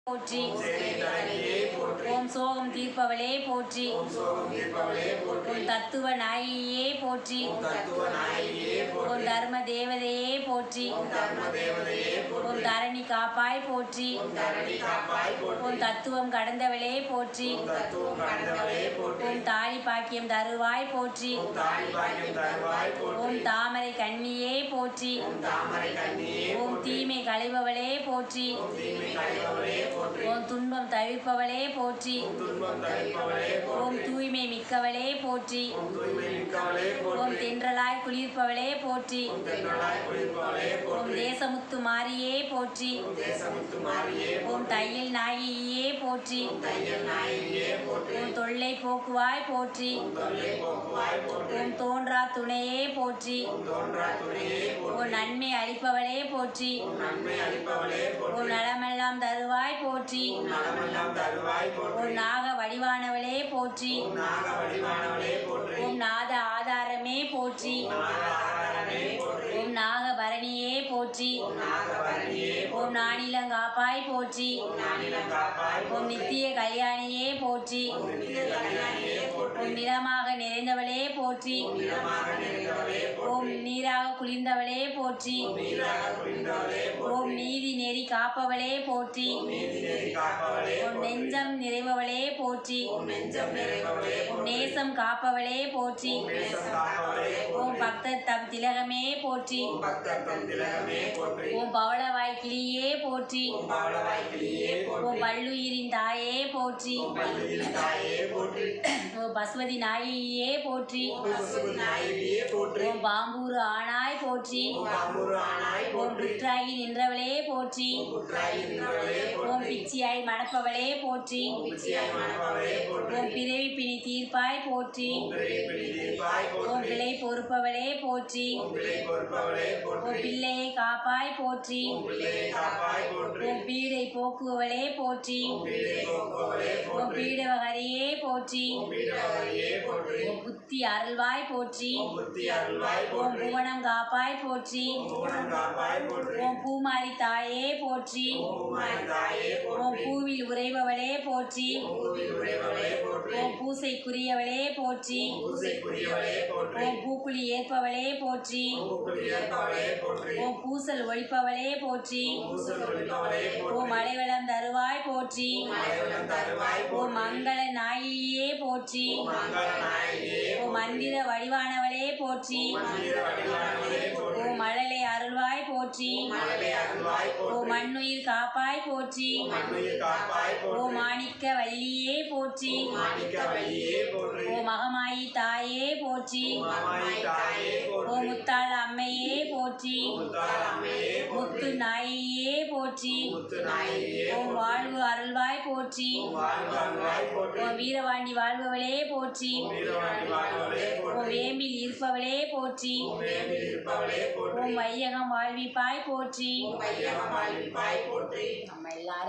போற்றி. ஓம் சோகம் தீர்ப்பவளே போற்றி. ஓம் தத்துவ நாயகியே போற்றி. ஓம் தர்ம தேவதையே போற்றி. ஓம் தரணி காப்பாய் போற்றி. ஓம் தத்துவம் கடந்தவளே போற்றி. ஓம் தாலி பாக்கியம் தருவாய் போற்றி. ஓம் தாமரை கண்ணியே போற்றி. ஓம் தீமை களைபவளே போற்றி. ஓம் துன்பம் தவிர்ப்பவளே போற்றி. ஓம் தூய்மை மிக்கவளே போற்றி. ஓம் தென்றலாய் குளிர்ப்பவளே போற்றி. ஓம் தேசமுத்து மாரியே போற்றி. ஓம் தையல் நாயகியே போற்றி. ஓம் தொல்லை போக்குவாய் போற்றி. ஓம் தோன்றா துணையே போற்றி. ஓம் நன்மை அளிப்பவளே போற்றி. ஓம் நலமெல்லாம் தருவாய் போற்றி. ஓம் நாக வடிவானவளே போற்றி. ஓம் நாத ஆதாரமே போற்றி. ஓம் நாகபரணியே போற்றி. ஓம் நானிலங்காப்பாய் போற்றி. ஓம் நித்திய கல்யாணியே போற்றி. ஓம் நிறமாக நிறைந்தவளே போற்றி. ஓம் நீராக குளிர்ந்தவளே போற்றி. ஓம் நீதி நெறி காப்பவளே போற்றி. ஓம் நெஞ்சம் நிறைபவளே போற்றி. ஓம் நேசம் காப்பவளே போற்றி. ஓம் பக்தர் தம் திலகமே போற்றி. ஓம் பவளவாய் கிளியே போற்றி. ஓம் பல்லுயிரின் தாயே போற்றி. ஓம் பசுவதி நாயகியே போற்றி. ஓம் பாம்பூரு ஆனாய் போற்றி. ஓம் புற்றாகி நின்றவளே போற்றி. ஓம் பிச்சியாய் மணப்பவளே போற்றி. ஓம் பிறவி பிணி தீர்ப்பாய் போற்றி. ஓம் பிழை பொறுப்பவளே போற்றி. ஓம் பிள்ளையை காப்பாய் போற்றி. ஓம் பீடை போக்குவவளே போற்றி. ஓம் பீடவகரியே போற்றி. ஓம் புத்தி அருள்வாய் போற்றி. ஓம் புவனம் காப்பாய் போற்றி. ஓம் பூமாரி தாயே போற்றி. ஓம் பூவில் உறைபவளே போற்றி. ஓம் பூசைக்குரியவளே போற்றி. ஓம் பூக்குழி ஏற்பவளே போற்றி. ஓம் பூசல் ஒழிப்பவளே போற்றி. ஓம் மலைவளம் தருவாய் போற்றி. ஓம் மங்கள நாயகியே போற்றி. ஓம் மந்திர வடிவானவளே போற்றி. ஓம் மழலை அருள்வாய் போற்றி. ஓம் மண்ணுயிர் காப்பாய் போற்றி. ஓம் மாணிக்க வள்ளியே போற்றி. ஓம் மகமாயி தாயே போற்றி. ஓம் முத்தாள அம்மையே போற்றி. முத்து நாயகியே போற்றி. ஓம் வாழ்வு அருள்வாய் போற்றி. ஓம் வீரவாண்டி வாழ்பவளே போற்றி. ஓம் வேம்பில் இருப்பவளே போற்றி. ஓம் வையகம் வாழ்விப்பாய் போற்றி. நம்ம எல்லாரும்